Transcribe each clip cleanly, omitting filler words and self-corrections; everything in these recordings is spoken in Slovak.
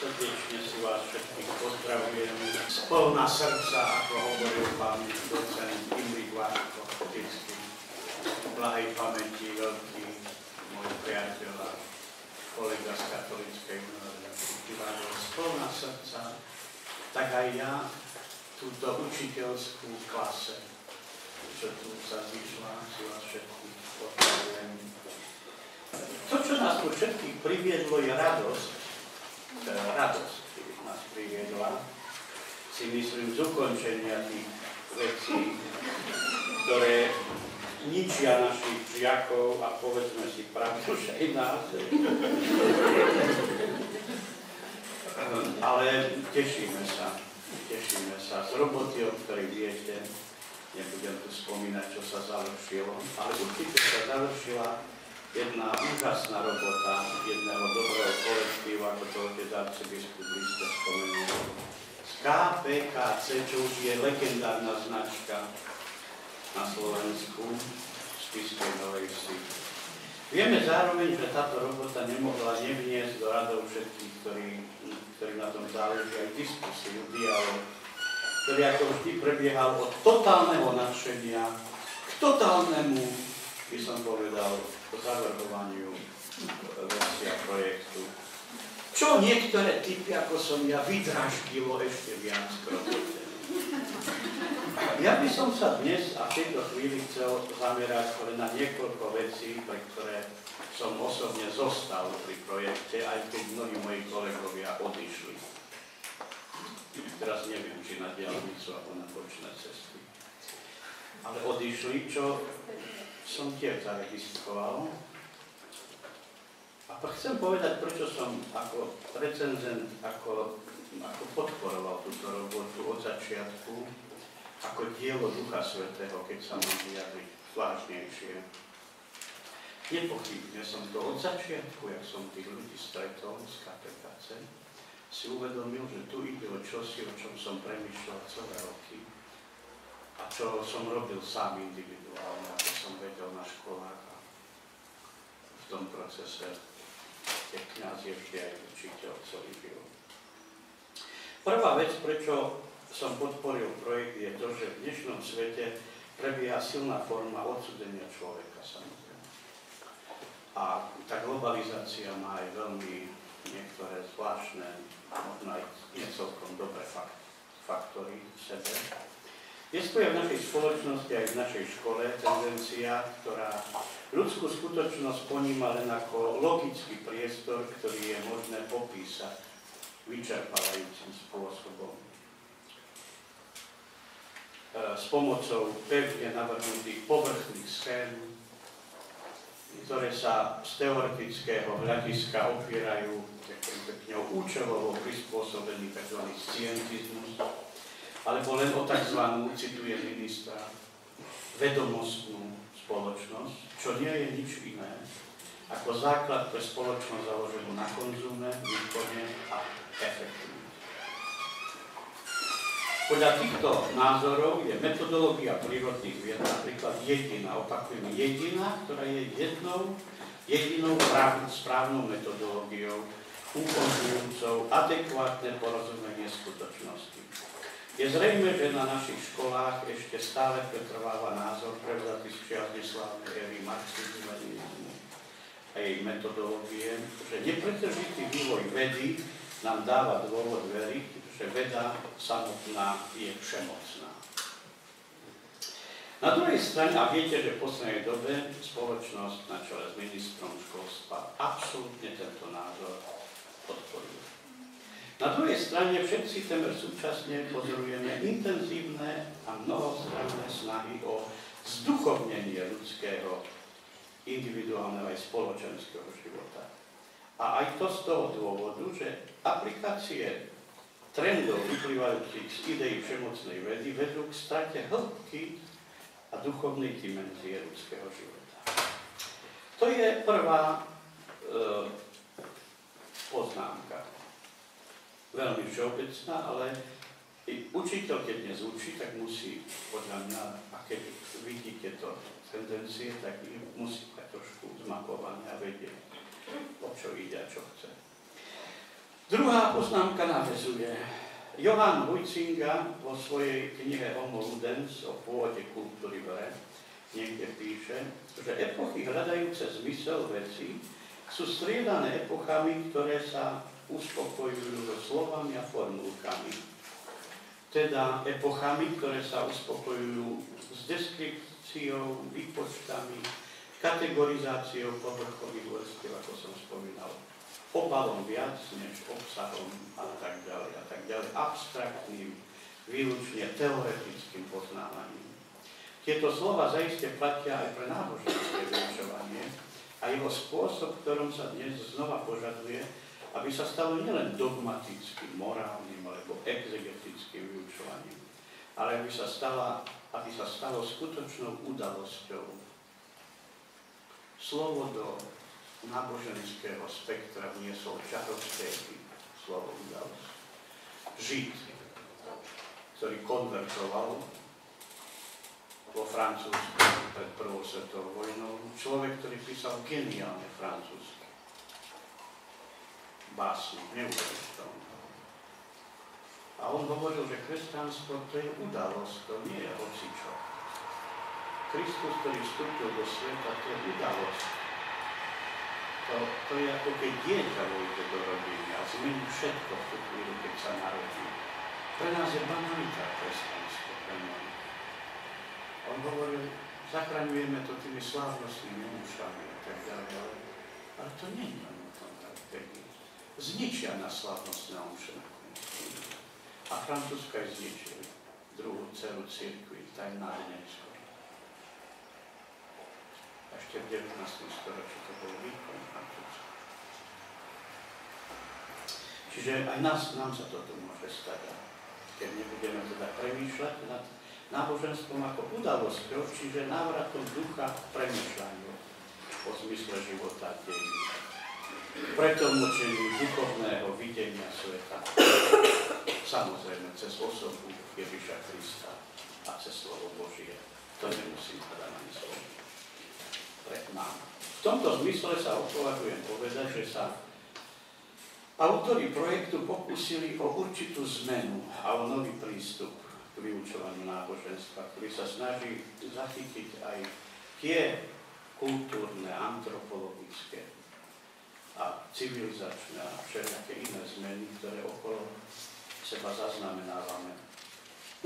Srdečne si vás všetkých pozdravujem. Spolna srdca, ako hovoril pán docent Imrik Váško, vždycky. Blahej pamäti, veľký môj priateľ a kolega z katolíckej univerzity. Spolna srdca, tak aj ja túto učiteľskú klase, čo tu sa zišla, si vás všetkých pozdravujem. To, čo nás tu všetkých priviedlo, je radosť. Radosť nás priviedla, si myslím, z ukončenia tých vecí, ktoré ničia našich žiakov a povedzme si pravdu, že aj nás. Ale tešíme sa z roboty, o ktorej viete. Nebudem tu spomínať, čo sa završilo, ale určite sa završila jedna úžasná robota jedného dobrého kolektívu, ako to otec arcibiskup v liste spomenul. Z KPKC, čo už je legendárna značka na Slovensku, z Spišskej Novej Vsi. Vieme zároveň, že táto robota nemohla nevniesť do radov všetkých, ktorí na tom záleží, aj diskusiu, dialog, ktorý ako vždy prebiehal od totálneho nadšenia k totálnemu, by som povedal, zavrhovaniu veci a projektu. Čo niektoré typy, ako som ja, vydráždilo ešte viac krotote. Ja by som sa dnes a v tejto chvíli chcel zamerať na niekoľko vecí, pre ktoré som osobne zostal pri projekte, aj keď mnohí moji kolegovia odišli. Teraz neviem, či na diaľnicu alebo na bočné cesty. Ale odišli, čo som tiež zaregistroval. A chcem povedať, prečo som ako recenzent, ako podporoval túto robotu od začiatku, ako dielo Ducha Svätého, keď sa mám vyjadriť vážnejšie. Nepochybne som to od začiatku, jak som tých ľudí stretol z KPKC, si uvedomil, že tu ide o čosi, o čom som premýšľal celé roky a čo som robil sám individuálne, ako som vedel na školách a v tom procese je kňaz ešte aj učiteľ celý žil. Prvá vec, prečo som podporil projekt, je to, že v dnešnom svete prebieha silná forma odsúdenia človeka samozrejme. A tá globalizácia má aj veľmi niektoré zvláštne, možno aj nie celkom dobré faktory v sebe. Je v našej spoločnosti aj v našej škole tendencia, ktorá ľudskú skutočnosť poníma len ako logický priestor, ktorý je možné popísať vyčerpávajúcim spôsobom. S pomocou pevne navrhnutých povrchných schém, ktoré sa z teoretického hľadiska opierajú účelovo prispôsobený tzv. Scientizmus, alebo len o tzv. Citujem ministra, vedomostnú spoločnosť, čo nie je nič iné ako základ pre spoločnosť založenú na konzume, výkone a efektivite. Podľa týchto názorov je metodológia prírodných vied napríklad jediná, opakujem, jediná, ktorá je jedinou správnou metodológiou umožňujúcou adekvátne porozumenie skutočnosti. Je zrejme, že na našich školách ešte stále pretrváva názor prevzatý z čias neslávnej éry marxizmu a jej metodológie, že nepretržitý vývoj vedy nám dáva dôvod veriť, že veda samotná je všemocná. Na druhej strane, a viete, že v poslednej dobe spoločnosť na čele s ministrom školstva absolútne tento názor podporuje. Na druhej strane všetci temer súčasne pozorujeme intenzívne a mnohostranné snahy o zduchovnenie ľudského, individuálneho aj spoločenského života. A aj to z toho dôvodu, že aplikácie trendov vyplývajúcich z ideí všemocnej vedy vedú k strate hĺbky a duchovnej dimenzie ľudského života. To je prvá poznámka. Veľmi všeobecná, ale učiteľ, keď dnes učí, tak musí, podľa mňa, a keď vidíte to tendencie, tak musí mať trošku zmapované a vedieť, o čo ide a čo chce. Druhá poznámka naväzuje. Johann Huizinga vo svojej knihe Homo Ludens o pôvode kultúry v hre niekde píše, že epochy hľadajúce zmysel veci sú striedané epochami, ktoré sa uspokojujú so slovami a formulkami. Teda epochami, ktoré sa uspokojujú s deskripciou, výpočtami, kategorizáciou povrchových vrstiev, ako som spomínal, obalom viac než obsahom a tak ďalej, abstraktným, výlučne teoretickým poznávaním. Tieto slova zaiste platia aj pre náboženské vyučovanie a jeho spôsob, v ktorom sa dnes znova požaduje, aby sa stalo nielen dogmatickým, morálnym alebo exegetickým vyučovaním, ale aby sa stalo skutočnou udalosťou. Slovo do náboženského spektra vniesol Čarovský, slovo udalosť. Žid, ktorý konvertoval vo Francúzsku pred prvou svetovou vojnou, človek, ktorý písal geniálne francúzsky. Básnik, neuveriteľné. A on hovoril, že kresťanstvo to je udalosť, to nie je hocičo. Kristus, ktorý vstúpil do sveta, to je udalosť. To je ako keď dieťa vojde do rodiny a zmení všetko v tú chvíľu, keď sa narodí. Pre nás je banalita kresťanstvo, pre mňa. On hovoril, zachraňujeme to tými slávnostnými omšami a tak ďalej, ale to nie je len o tom taký. Zničia na slávnostné omše. A Francúzska je zničili. Druhú dceru cirkvi, tajná dneska. Ešte v 19. storočí to bol výkon Francúzska. Čiže aj nám sa toto môže stať. Keď nebudeme teda premýšľať nad náboženstvom ako udalosťou, čiže návratom ducha k premýšľaniu o zmysle života a dejí. Pretlmočení duchovného videnia sveta. Samozrejme, cez osobu Ježiša Krista a cez slovo Božie. To nemusím teda na ne slúžiť. Pred nám. V tomto zmysle sa opovažujem povedať, že sa autori projektu pokúsili o určitú zmenu a o nový prístup k vyučovaniu náboženstva, ktorý sa snaží zachytiť aj tie kultúrne, antropologické a civilizačné a všelijaké iné zmeny, ktoré okolo seba zaznamenávame.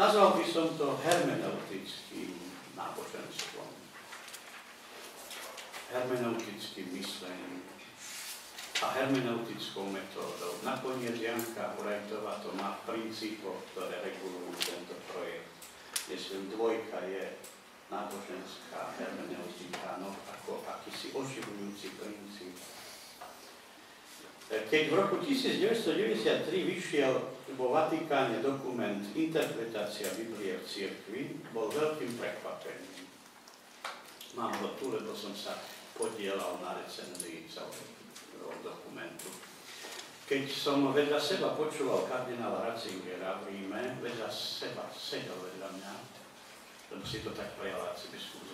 Nazval by som to hermeneutickým náboženstvom, hermeneutickým myslením a hermeneutickou metódou. Nakoniec Janka Urajtová to má v princípoch, ktoré regulujú tento projekt. Myslím, dvojka je náboženská hermeneutika, no ako akýsi oživujúci princíp. Keď v roku 1993 vyšiel vo Vatikáne dokument Interpretácia Biblie v cirkvi, bol veľkým prekvapením. Mám ho tu, lebo som sa podielal na recenzii celého dokumentu. Keď som vedľa seba počúval kardinála Ratzingera v Ríme, vedľa seba sedel vedľa mňa, lebo si to tak prijal arcibiskup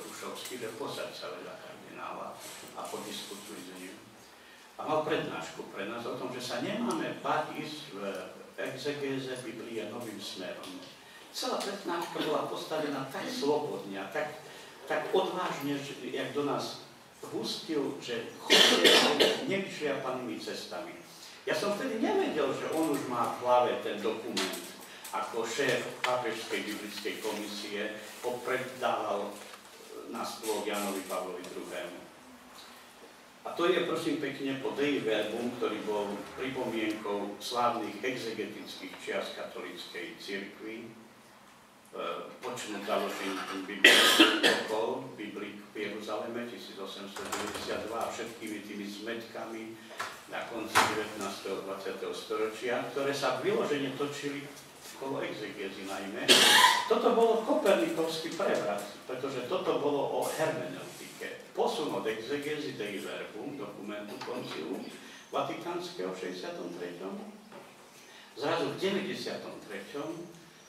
Rušovský, že posaď sa vedľa kardinála a podiskutuj s ním. A mal prednášku pre nás o tom, že sa nemáme báť ísť v exegéze Biblie novým smerom. Celá prednáška bola postavená tak slobodne a tak odvážne, jak do nás pustil, že chodite nevyšliapanými cestami. Ja som vtedy nevedel, že on už má v hlave ten dokument, ako šéf Pápežskej biblickej komisie ho preddával na stôl Jánovi Pavlovi II. A to je, prosím pekne, po Dei Verbum, ktorý bol pripomienkou slávnych exegetických čias katolíckej cirkvi, počnúť založením biblických okol, Biblik v Jeruzaleme 1892 a všetkými tými zmetkami na konci 19. a 20. storočia, ktoré sa vyložene točili okolo exegézy najmä. Toto bolo kopernikovský prevrat, pretože toto bolo o hermeneutike. Posun od exegézy Dei Verbum, dokumentu koncilu Vatikánskeho v 63. Zrazu v 93.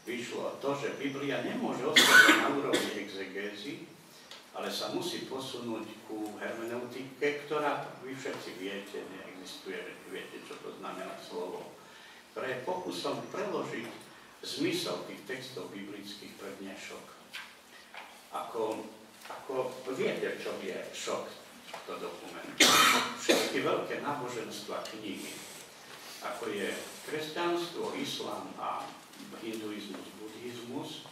vyšlo to, že Biblia nemôže ostať na úrovni exegézy, ale sa musí posunúť ku hermeneutike, ktorá, vy všetci viete, neexistuje, viete, čo to znamená slovo, ktoré je pokusom preložiť zmysel tých textov biblických pre dnešok. Ako viete, čo je šok to dokument. Všetky veľké náboženstva knihy, ako je kresťanstvo, islám a hinduizmus, buddhizmus,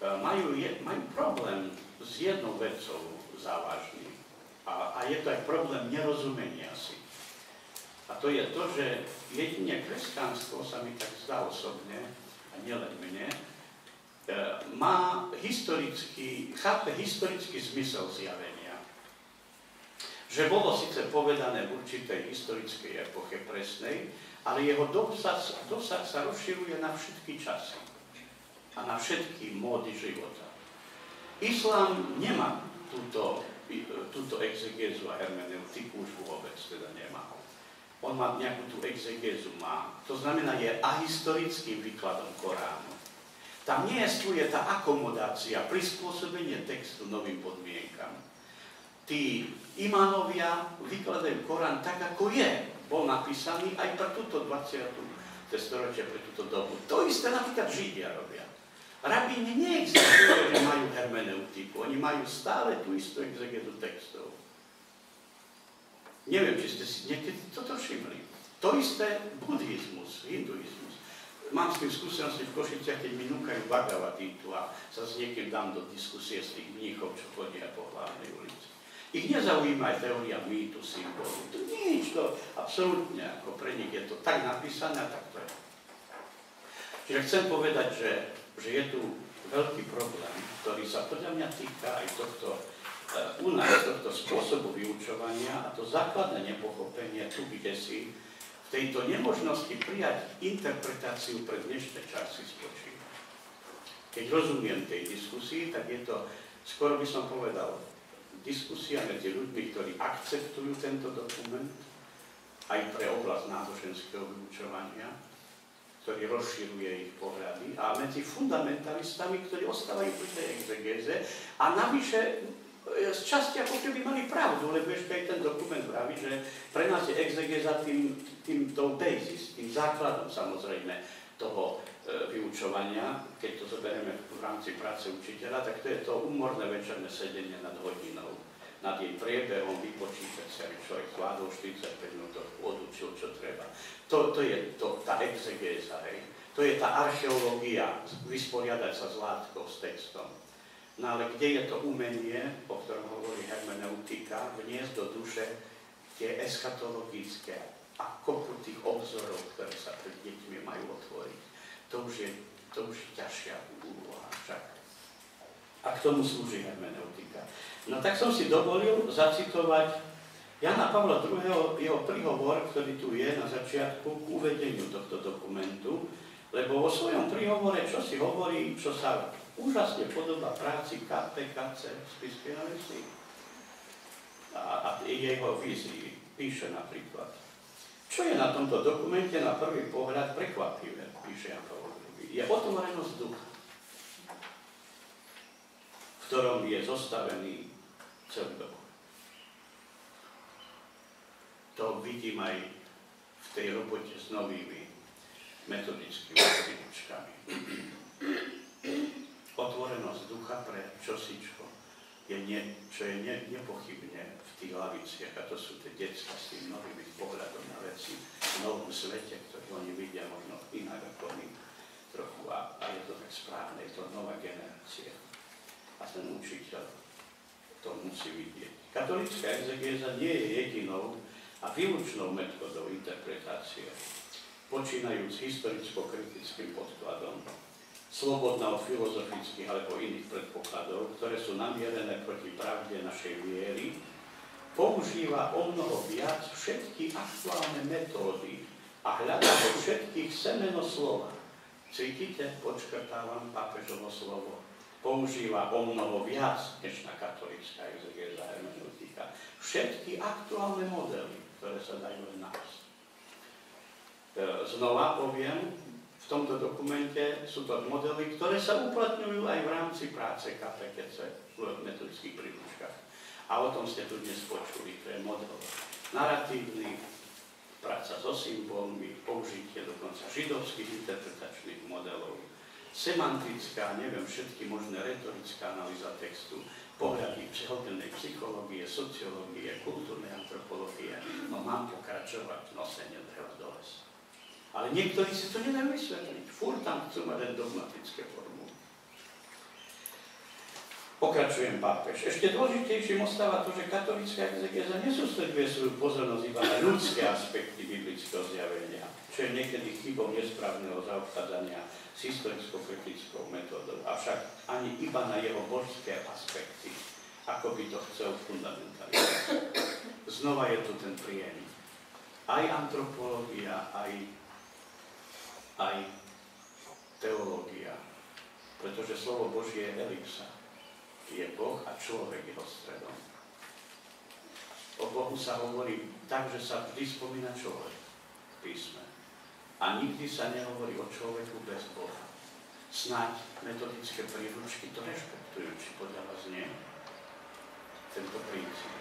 majú problém s jednou vecou závažný. A je to aj problém nerozumenia si. A to je to, že jedine kresťanstvo, sa mi tak zdá osobne, a nielen mne, chápe historický zmysel zjavenia. Že bolo síce povedané v určitej historickej epoche presnej, ale jeho dosah sa rozširuje na všetky časy a na všetky módy života. Islám nemá túto exegézu a hermeneutiku, už vôbec teda nemá. On má nejakú tú exegézu, má. To znamená, je ahistorickým výkladom Koránu. Tam nie je tá akomodácia, prispôsobenie textu novým podmienkam. Tí imánovia vykladajú Korán tak, ako je. Bol napísaný aj pre túto 20. storočie, pre túto dobu. To isté napríklad Židia robia. Rabíni neexistuje, že majú hermeneutiku. Oni majú stále tú istú exegézu textov. Neviem, či ste si niekedy toto všimli. To isté buddhizmus, hinduizmus. Mám s tým skúsenosti v Košiciach, keď mi núkajú Bhagavad Gita a sa s niekým dám do diskusie s tých mníchov, čo chodia po hlavnej ulici. Ich nezaujíma aj teória mýtu, symbolu. To nič, to absolútne, ako pre nich je to tak napísané a tak to je. Čiže chcem povedať, že je tu veľký problém, ktorý sa podľa mňa týka aj tohto spôsobu vyučovania a to základné nepochopenie tu, kde si v tejto nemožnosti prijať interpretáciu pre dnešné časy spočíva. Keď rozumiem tej diskusii, tak je to, skoro by som povedal, diskusia medzi ľuďmi, ktorí akceptujú tento dokument aj pre oblasť náboženského vyučovania, ktorý rozširuje ich pohľady, a medzi fundamentalistami, ktorí ostávajú pri tej exegéze a navyše z časti ako keby mali pravdu, lebo ešte aj ten dokument vraví, že pre nás je exegéza tou basis, tým základom samozrejme toho vyučovania. Keď to zoberieme v rámci práce učiteľa, tak to je to úmorné večerné sedenie nad hodinou, nad jej priebehom, vypočítať sa, aby človek zvládol 45 minút, odučil, čo treba. To je tá exegéza, hej. To je tá archeológia, vysporiadať sa s látkou, s textom. No ale kde je to umenie, o ktorom hovorí hermeneutika, vniesť do duše tie eschatologické a kopu tých obzorov, ktoré sa pred deťmi majú otvoriť. To už je ťažšia úloha však. A k tomu slúži hermeneutika. No tak som si dovolil zacitovať Jana Pavla II. Jeho príhovor, ktorý tu je na začiatku k uvedeniu tohto dokumentu, lebo vo svojom príhovore čo si hovorí, čo sa úžasne podobá práci PKC v spiskej analýzy a jeho vízii. Píše napríklad, čo je na tomto dokumente na prvý pohľad prekvapivé, píše Jan Pavol II, je otvorenosť ducha, v ktorom je zostavený celý dokument. To vidím aj v tej robote s novými metodickými príručkami. Otvorenosť ducha pre čosi, čo je nepochybne v tých laviciach, a to sú tie detská s tým novým pohľadom na veci, v novom svete, ktorý oni vidia možno inak ako my trochu, a je to tak správne, je to nová generácia. A ten učiteľ to musí vidieť. Katolícka exegéza nie je jedinou a výlučnou metodou interpretácie, počínajúc historicko-kritickým podkladom, slobodná od filozofických alebo iných predpokladov, ktoré sú namierené proti pravde našej viery, používa omnoho viac všetky aktuálne metódy a hľadá vo všetkých semeno slova. Cítite? Počkrtávam pápežovo slovo. Používa omnoho viac než na katolícka exegéza hermeneutika. Všetky aktuálne modely, ktoré sa dajú len nájsť. Znova poviem, v tomto dokumente sú to modely, ktoré sa uplatňujú aj v rámci práce KPKC v metodických príručkách. A o tom ste tu dnes počuli. To je model. Naratívny, práca so symbolmi, použitie dokonca židovských interpretačných modelov, semantická, neviem, všetky možné retorická analýza textu, pohľady hodnej psychológie, sociológie, kultúrnej antropológie, no mám pokračovať nosenie dreva do lesa. Ale niektorí si to nedajú vysvetliť, furt tam chcú mať len dogmatické formuly. Pokračujem pápež. Ešte dôležitejším ostáva to, že katolícka exegéza nesústreďuje svoju pozornosť iba na ľudské aspekty biblického zjavenia, čo je niekedy chybou nesprávneho zaobchádzania s historicko-kritickou metódou, avšak ani iba na jeho božské aspekty, ako by to chcel fundamentalizovať. Znova je tu ten prienik. Aj antropológia, aj teológia, pretože slovo Božie je elipsa. Je Boh a človek jeho stredom. O Bohu sa hovorí tak, že sa vždy spomína človek v písme. A nikdy sa nehovorí o človeku bez Boha. Snáď metodické príručky to rešpektujú, či podľa vás nie, tento princíp.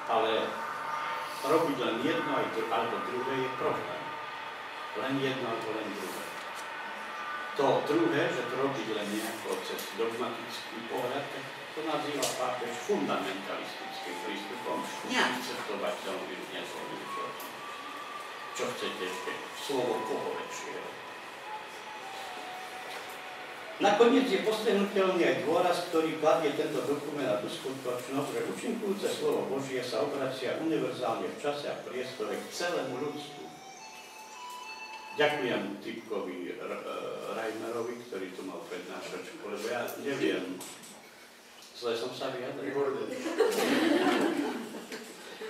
Ale robiť len jedno alebo druhé je problém. Len jedno alebo len druhé. To druhé, že to robiť len nejako cez dogmatický pohľad, to nazýva pápež fundamentalistickým prístupom, neakceptovateľným nezvolným človekom. Čo chcete ešte? Slovo koho väčšieho. Nakoniec je postihnuteľný aj dôraz, ktorý kladie tento dokument na tú skutočnosť, že účinkujúce slovo Božie sa obracia univerzálne v čase a priestore k celému ľudstvu. Ďakujem typkovi Reimerovi, ktorý tu mal prednášačku, lebo ja neviem, zle som sa vyjadril.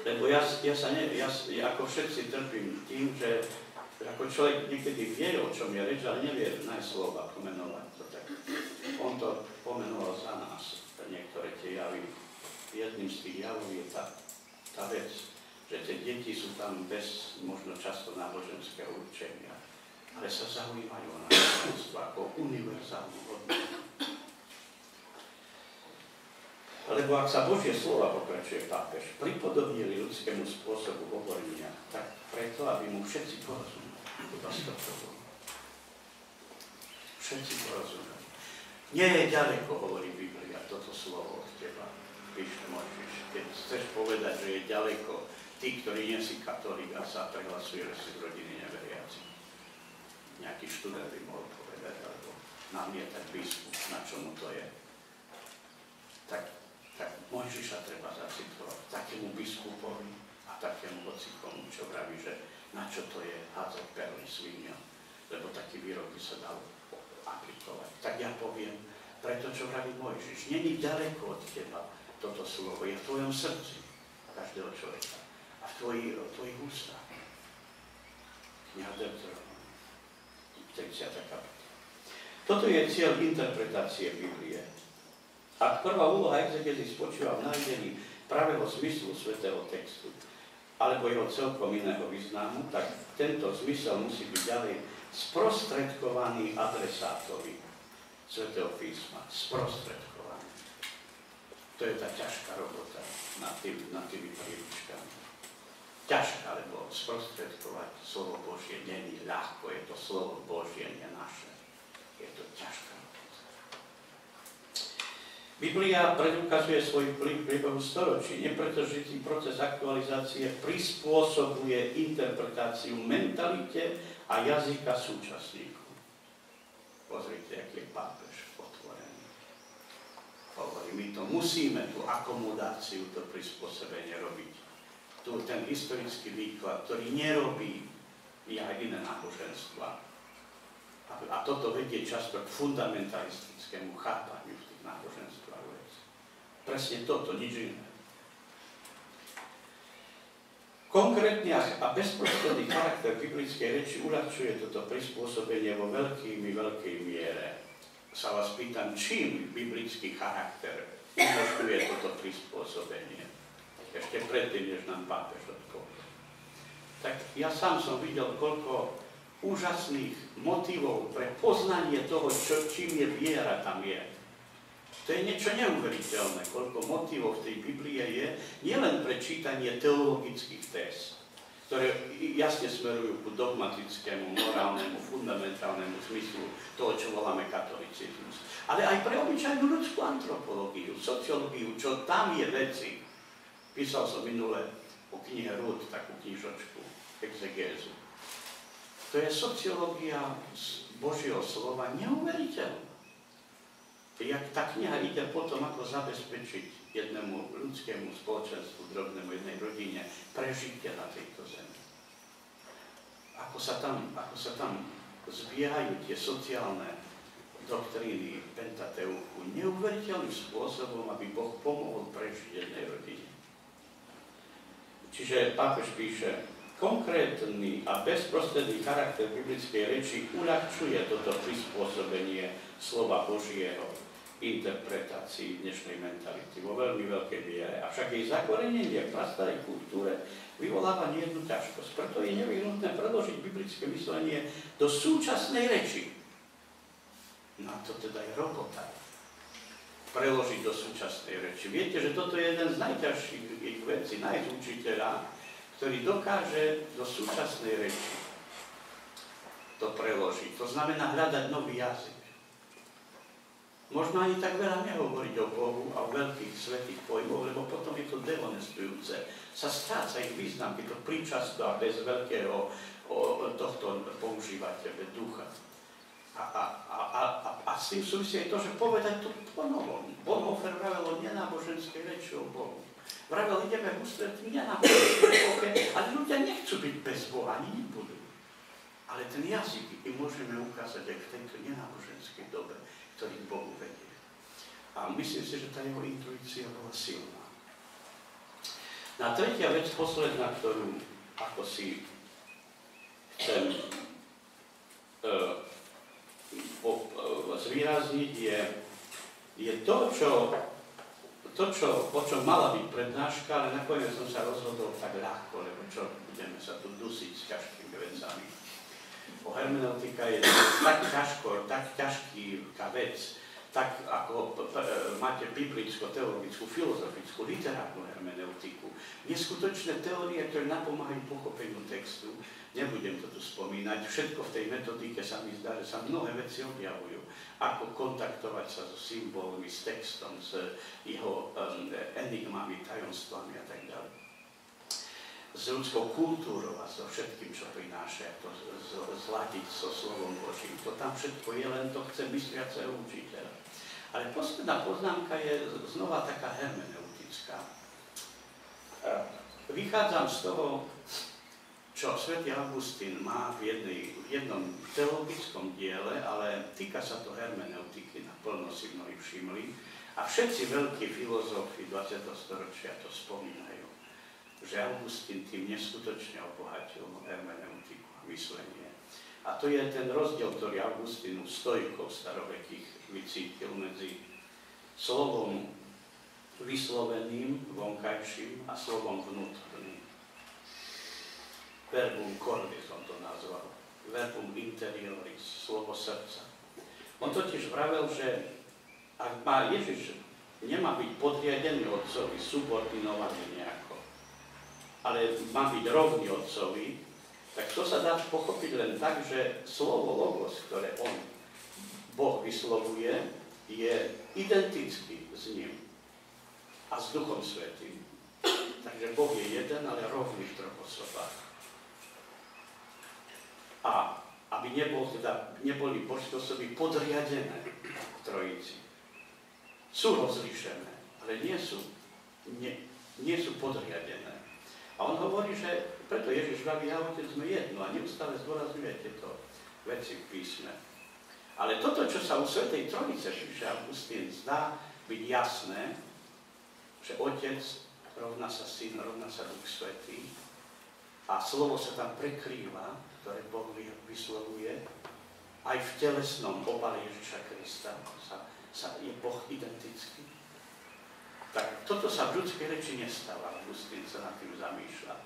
Lebo ja ako všetci trpím tým, že ako človek niekedy vie, o čom je reč, ale nevie nájsť slova, pomenovať to tak. On to pomenoval za nás, niektoré tie javy. Jedným z tých javov je tá vec, že tie deti sú tam bez možno často náboženského učenia, ale sa zaujímajú o náboženstvo ako univerzálnu hodnotu. Lebo ak sa Božie slova, pokračuje pápež, pripodobnili ľudskému spôsobu hovorenia, tak preto, aby mu všetci porozumeli. Všetci porozumeli. Nie je ďaleko, hovorí Biblia, toto slovo od teba, píše Mojžiš. Keď chceš povedať, že je ďaleko, tí, ktorí nie si katolík a sa prihlasuje, že si v rodiny neveriaci. Nejaký študent by mohol povedať, alebo namietať biskup, na čomu to je. Tak Mojžiša treba zacitovať takému biskupovi a takému hocikomu, čo vraví, že na čo to je hádzať perly sviniom, lebo taký výrok by sa dal aplikovať. Tak ja poviem, preto čo vraví Mojžiš, není ďaleko od teba toto slovo, je v tvojom srdci každého človeka a v tvojich ústach. Kniha Deuteronomia, 30. kapitola. Toto je cieľ interpretácie Biblie. Ak prvá úloha exegézy spočíva v nájdení pravého zmyslu svätého textu alebo jeho celkom iného významu, tak tento zmysel musí byť ďalej sprostredkovaný adresátovi svätého písma. Sprostredkovaný. To je tá ťažká robota nad tými príručkami. Ťažká, lebo sprostredkovať slovo Božie nie je ľahko, je to slovo Božie, nie naše. Je to ťažká. Biblia predukazuje svoj vplyv v priebehu storočí, nie preto, že tým proces aktualizácie prispôsobuje interpretáciu mentalite a jazyka súčasníkov. Pozrite, aký je pápež otvorený. Hovorí, my to musíme, tú akomodáciu, to prispôsobenie robiť. Tu ten historický výklad, ktorý nerobí aj iné náboženstva. A toto vedie často k fundamentalistickému chápaniu v tých náboženstvách. Presne toto, nič iné. Konkrétny a bezprostredný charakter biblickej reči uľahčuje toto prispôsobenie vo veľkej miere. Sa vás pýtam, čím biblický charakter umožňuje toto prispôsobenie? Ešte predtým, než nám pápež odpovie. Tak ja sám som videl, koľko úžasných motivov pre poznanie toho, čím je viera, tam je. To je niečo neuveriteľné, koľko motívov v tej Biblie je, nielen pre čítanie teologických téz, ktoré jasne smerujú ku dogmatickému, morálnemu, fundamentálnemu zmyslu toho, čo voláme katolicizmus, ale aj pre obyčajnú ľudskú antropológiu, sociológiu, čo tam je veci. Písal som minule o knihe Ruth, takú knižočku, exegézu. To je sociológia z Božieho slova neuveriteľná. Jak tá kniha ide potom, ako zabezpečiť jednému ľudskému spoločenstvu, drobnému jednej rodine, prežitie na tejto zemi. Ako sa tam zbiehajú tie sociálne doktríny Pentateuchu neuveriteľným spôsobom, aby Boh pomohol prežiť jednej rodine. Čiže pápež píše, konkrétny a bezprostredný charakter biblickej reči uľahčuje toto prispôsobenie slova Božieho interpretácii dnešnej mentality vo veľmi veľkej miere. Avšak jej zakorenenie v prastarej kultúre vyvoláva nejednu ťažkosť. Preto je nevyhnutné preložiť biblické myslenie do súčasnej reči. No a to teda je robota. Preložiť do súčasnej reči. Viete, že toto je jeden z najťažších vecí, nájsť učiteľa, ktorý dokáže do súčasnej reči to preložiť. To znamená hľadať nový jazyk. Možno ani tak veľa nehovoriť o Bohu a o veľkých svätých pojmoch, lebo potom je to dehonestujúce. Sa stráca ich význam, keď to príčasto a bez veľkého tohto používate ducha. A s tým súvisí aj to, že povedať to ponovom. Bonhoeffer vravel o nenáboženskej reči o Bohu. Vravel, ideme v ústretí nenáboženskej epoche, ale ľudia nechcú byť bez Boha, ani nebudú. Ale ten jazyk im môžeme ukázať aj v tejto nenáboženskej dobe, ktorý Bohu vedie. A myslím si, že tá jeho intuícia bola silná. A tretia vec, posledná, ktorú ako si chcem zvýrazniť, je to, o čom mala byť prednáška, ale nakoniec som sa rozhodol tak ľahko, lebo čo, budeme sa tu dusiť s ťažkými vecami. Hermeneutika je tak ťažká vec, tak ako máte biblicko, teologickú, filozofickú, literárnu hermeneutiku. Neskutočné teórie, ktoré napomáhajú pochopeniu textu, nebudem to tu spomínať, všetko v tej metodike sa mi zdá, že sa mnohé veci objavujú. Ako kontaktovať sa so symbolmi, s textom, s jeho enigmami, tajomstvami a tak ďalej. S ľudskou kultúrou a so všetkým, čo prináša, to zladiť so slovom Božím. To tam všetko je, len to chce mysliaceho učiteľa. Ale posledná poznámka je znova taká hermeneutická. Vychádzam z toho, čo svätý Augustín má v jednom teologickom diele, ale týka sa to hermeneutiky, naplno si mnohí všimli. A všetci veľkí filozofi 20. storočia to spomínajú, že Augustín tým neskutočne obohatil hermeneutiku a myslenie. A to je ten rozdiel, ktorý Augustín u stoikov starovekých vycítil medzi slovom vysloveným, vonkajším a slovom vnútorným. Verbum cordis on to nazval. Verbum interioris, slovo srdca. On totiž vravel, že ak má Ježiš, nemá byť podriadený otcovi, subordinovaný nejako, ale má byť rovný otcovi, tak to sa dá pochopiť len tak, že slovo logos, ktoré on, Boh, vyslovuje, je identický s ním a s Duchom Svätým. Takže Boh je jeden, ale rovný v troch osobách. A aby neboli božské osoby podriadené v Trojici. Sú rozlíšené, ale nie sú podriadené. A on hovorí, že preto Ježiš vraví, ja Otec sme jedno a neustále zdôrazňuje tieto veci v písme. Ale toto, čo sa u Svätej Trojice píše Augustín, zdá byť jasné, že Otec rovná sa Syn, rovná sa Duch Svätý a slovo sa tam prekrýva, ktoré Boh vyslovuje, aj v telesnom obale Ježiša Krista je Boh identický. Tak toto sa v ľudskej reči nestáva, Augustín sa nad tým zamýšľa.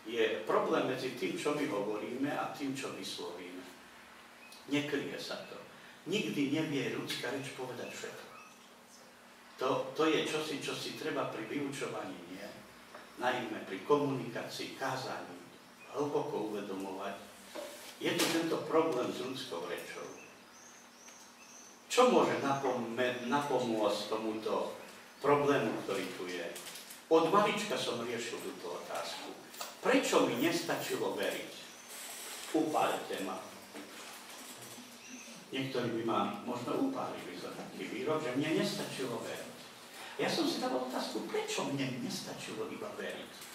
Je problém medzi tým, čo my hovoríme a tým, čo vyslovíme. Nekryje sa to. Nikdy nevie ľudská reč povedať všetko. To je čosi, čo si treba pri vyučovaní, nie? Najmä pri komunikácii, kázaní, hlboko uvedomovať. Je tu tento problém s ľudskou rečou. Čo môže napomôcť tomuto problému, ktorý tu je? Od malička som riešil túto otázku. Prečo mi nestačilo veriť? Upálite ma. Niektorí by ma možno upálili za taký výrok, že mne nestačilo veriť. Ja som si dal otázku, prečo mne nestačilo iba veriť?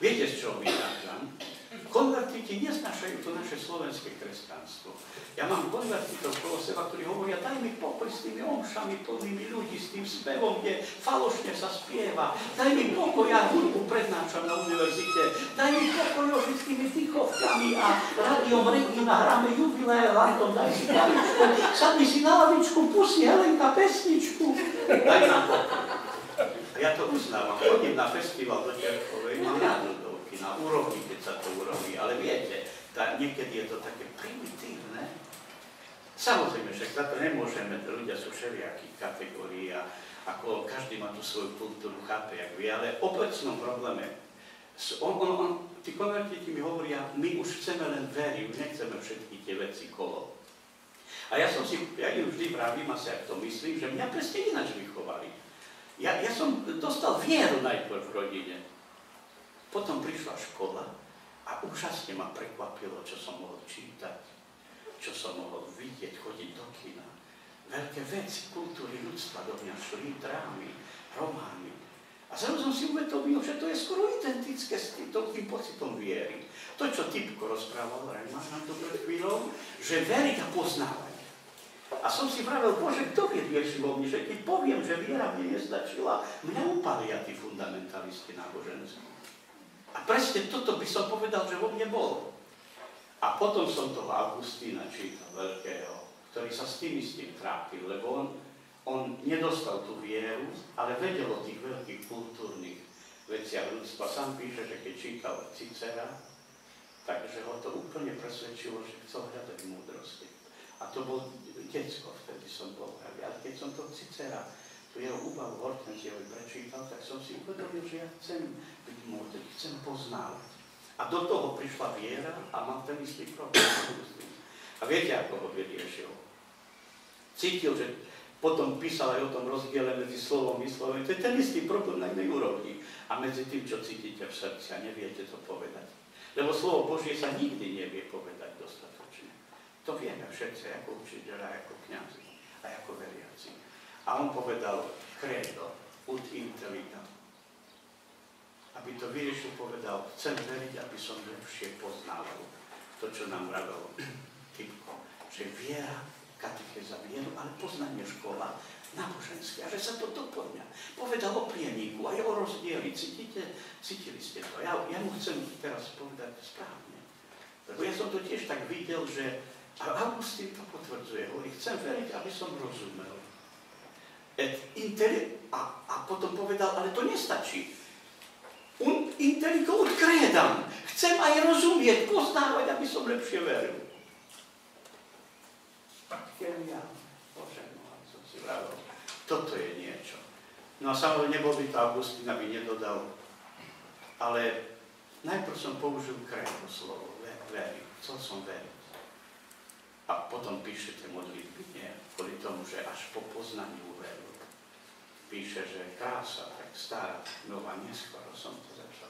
Viete, z čoho vychádzam? Konvertíti neznášajú to naše slovenské kresťanstvo. Ja mám konvertítov okolo seba, ktorí hovoria, daj mi pokoj s tými omšami plnými ľudí, s tým spevom, kde falošne sa spieva. Daj mi pokoj, ja hudbu prednášam na univerzite. Daj mi pokoj s tými dýchovkami a rádiom Regina hráme jubilé, Anton, daj si kavičku, sadni si na lavičku, pusti Helenka pesničku. Daj nám pokoj. Ja to uznávam, chodím na festival do Čerkovej, mám rád ľudovky, na úrovni, keď sa to urobí, ale viete, niekedy je to také primitívne. Samozrejme, že za to nemôžeme, ľudia sú všelijakých kategórií a ako každý má tú svoju kultúru, chápe, jak vy, ale o obecnom probléme. Tí konvertiti mi hovoria, my už chceme len veriť, už nechceme všetky tie veci kolo. A ja im vždy vravím, asi ak to myslím, že mňa presne ináč vychovali. Ja som dostal vieru najprv v rodine. Potom prišla škola a úžasne ma prekvapilo, čo som mohol čítať, čo som mohol vidieť, chodiť do kina. Veľké veci kultúry ľudstva do mňa šli, drámy, romány. A zrazu som si uvedomil, že to je skoro identické s tým pocitom viery. To, čo Typko rozprával, Reimar nám to pred chvíľou, že veriť a poznávať. A som si vravel, Bože, kto vie rieši vo mne, že keď poviem, že viera mne nestačila, mňa upalia tí fundamentalisti náboženskí. A presne toto by som povedal, že vo mne bolo. A potom som toho Augustína čítal, veľkého, ktorý sa s tým trápil, lebo on nedostal tú vieru, ale vedel o tých veľkých kultúrnych veciach ľudstva. Sám píše, že keď čítal Cicera, takže ho to úplne presvedčilo, že chcel hľadať múdrosti. A to bol decko, vtedy som bol. Ale keď som to Cicera, tu jeho úvahu Hortenziovi prečítal, tak som si uvedomil, že ja chcem byť múdry, chcem poznávať. A do toho prišla viera a mám ten istý problém. A viete, ako ho vyriešil? Cítil, že potom písal aj o tom rozdiele medzi slovom a myslovom. To je ten istý problém na inej úrovni. A medzi tým, čo cítite v srdci a neviete to povedať. Lebo slovo Božie sa nikdy nevie povedať dostatočne. To vieme všetci, ako učiteľa, ako kňazi a ako veriaci. A on povedal credo, ut intelligam. Aby to vyriešil, povedal, chcem veriť, aby som lepšie poznával to, čo nám vravelo Typko, že viera, katechéza vieru, ale poznanie škola náboženské, a že sa to doplňa. Povedal o prieniku, aj o rozdieli, cítili ste to. Ja mu chcem teraz povedať správne. Lebo ja som to tiež tak videl, že a Augustín to potvrdzuje, hovorí, chcem veriť, aby som rozumel. A potom povedal, ale to nestačí. Un intelligo ut credam. Chcem aj rozumieť, poznávať, aby som lepšie veril. Bože, som si vravil, toto je niečo. No a samozrejme, nebol by to Augustín, aby nedodal. Ale najprv som použil credo slovo, veriť. Chcel som veriť. A potom píše tie modlitby, nie, kvôli tomu, že až po poznaní uveril. Píše, že krása, tak stará, nová, neskoro som to začal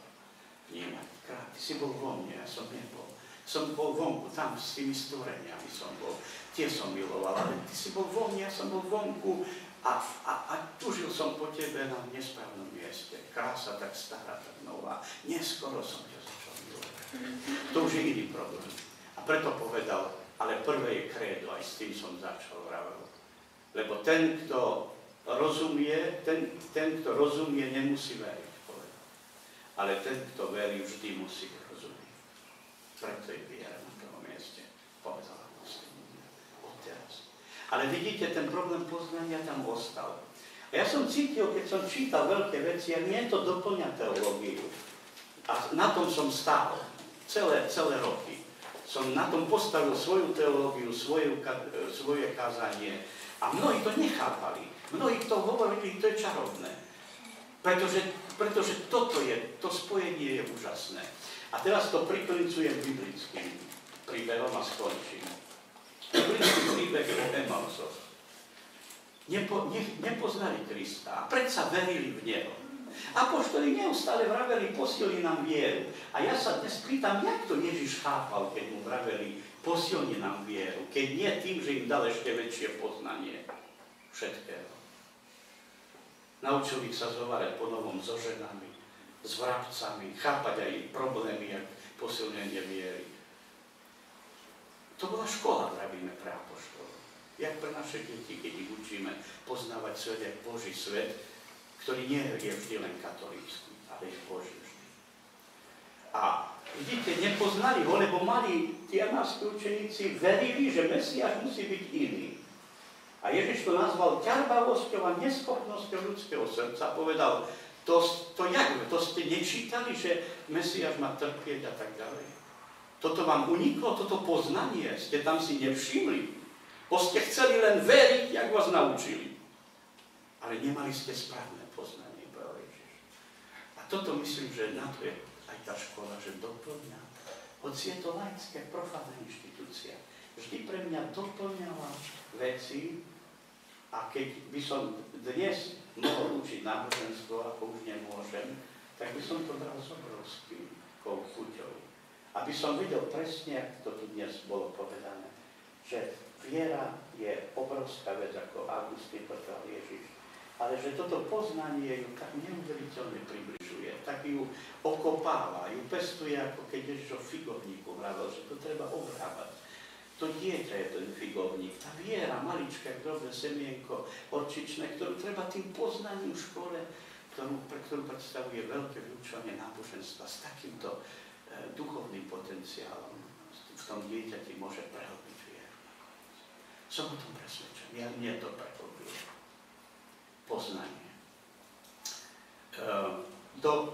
vnímať. Ty si bol vo mne, ja som nebol. Som bol vonku, tam s tými stvoreniami som bol. Tie som miloval, ale ty si bol vo mne, ja som bol vonku a tužil som po tebe na nesprávnom mieste. Krása, tak stará, tak nová. Neskoro som ťa začal milovať. To už je iný problém. A preto povedal, ale prvé je credo, aj s tým som začal vravel. Lebo ten, kto rozumie, nemusí veriť, povedal. Ale ten, kto verí, vždy musí rozumieť. Preto je viera na prvom mieste, povedala odteraz. Ale vidíte, ten problém poznania tam ostal. A ja som cítil, keď som čítal veľké veci, a nie to doplňa teológiu. A na tom som stál celé roky. Som na tom postavil svoju teológiu, svoje kázanie, A mnohí to nechápali. Mnohí to hovorili, to je čarovné. Pretože to spojenie je úžasné. A teraz to priklincujem biblickým príbehom a skončím. Biblický príbeh o Emausoch. Nepoznali Krista a predsa verili v Neho. Apoštoli neustále vraveli, posilni nám vieru. A ja sa dnes pýtam, jak to Ježiš chápal, keď mu vraveli, posilni nám vieru, keď nie tým, že im dal ešte väčšie poznanie všetkého. Naučil ich sa zhovárať po novom so ženami, s vrabcami, chápať aj ich problémy, jak posilnenie viery. To bola škola, vravíme pre apoštolov. Jak pre naše deti, keď ich učíme poznávať svet, jak Boží svet, ktorý nie je vždy len katolícky, ale je Boží vždy. A vidíte, nepoznali ho, lebo mali tí emášski učeníci, verili, že Mesiáš musí byť iný. A Ježiš to nazval ťarbavosťou a neschopnosťou ľudského srdca. Povedal, to ste nečítali, že Mesiáš má trpieť a tak ďalej. Toto vám uniklo, toto poznanie, ste tam si nevšimli. Bo ste chceli len veriť, jak vás naučili. Ale nemali ste správne poznanie, povedal Ježiš. A toto myslím, že na to je aj tá škola, že doplňa. Hoci je to laické, profánna inštitúcia. Vždy pre mňa doplňala veci a keď by som dnes mohol učiť náboženstvo, ako už nemôžem, tak by som to bral s obrovským chuťou. Aby som videl presne, ako to tu dnes bolo povedané, že viera je obrovská vec, ako Augustín povedal Ježiš. Ale že toto poznanie ju tak neuveriteľne približuje, tak ju okopáva, ju pestuje, ako keď Ježiš o figovníku vravel, že to treba obrávať. To dieťa je ten figovník, tá viera, maličké, drobné semienko, orčičné, ktorú treba tým poznaním v škole, pre ktorú predstavuje veľké vyučovanie náboženstva s takýmto duchovným potenciálom. V tom dieťati môže prehlbiť vieru. Som o tom presvedčený, ja mne to prehlbuje. Poznanie.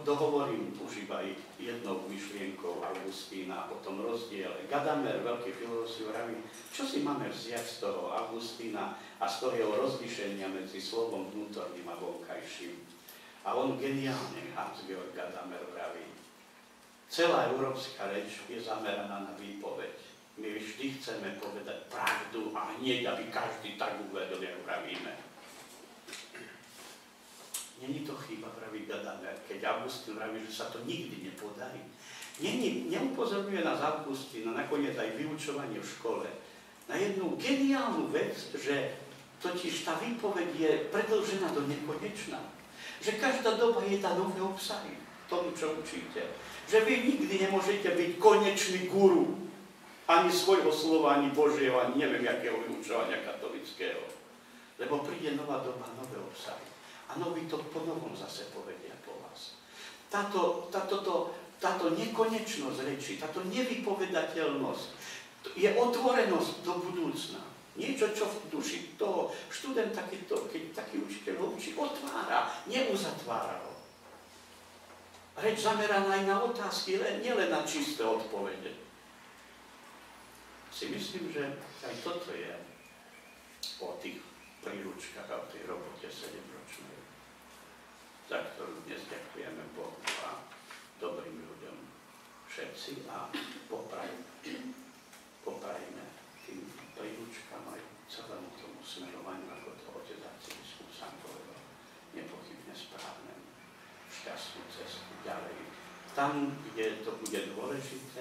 Dohovorím už iba jednou myšlienkou Augustína o tom rozdiele. Gadamer, veľký filozof, vraví, čo si máme vziať z toho Augustína a z toho jeho rozlíšenia medzi slovom vnútorným a vonkajším. A on geniálne, Hans-Georg Gadamer, vraví, celá európska reč je zameraná na výpoveď. My vždy chceme povedať pravdu a hneď, aby každý tak uvedol, jak pravíme. Není to chyba, praví Gadamer, keď Augustín vraví, že sa to nikdy nepodarí. Neupozorňuje nás Augustín, a nakoniec aj vyučovanie v škole, na jednu geniálnu vec, že totiž tá výpoveď je predĺžená do nekonečna. Že každá doba je tá nové obsahy tomu, čo učíte. Že vy nikdy nemôžete byť konečný guru ani svojho slova, ani Božieho, ani neviem, jakého vyučovania katolického. Lebo príde nová doba, nové obsahy. A noví to po novom zase povedia po vás. Táto nekonečnosť reči, táto nevypovedateľnosť je otvorenosť do budúcna. Niečo, čo v duši toho študenta, keď taký učiteľ ho učí, otvára, neuzatvára ho. Reč zameraná aj na otázky, nielen na čisté odpovede. Si myslím, že aj toto je o tých príručkách a o tej robote 7-ročnej, za ktorú dnes ďakujeme Bohu a dobrým ľuďom všetci a poprajme tým príručkám aj celému tomu smerovaniu, ako to otec arcibiskup sám povedal, nepochybne správne, šťastnú cestu ďalej. Tam, kde to bude dôležité,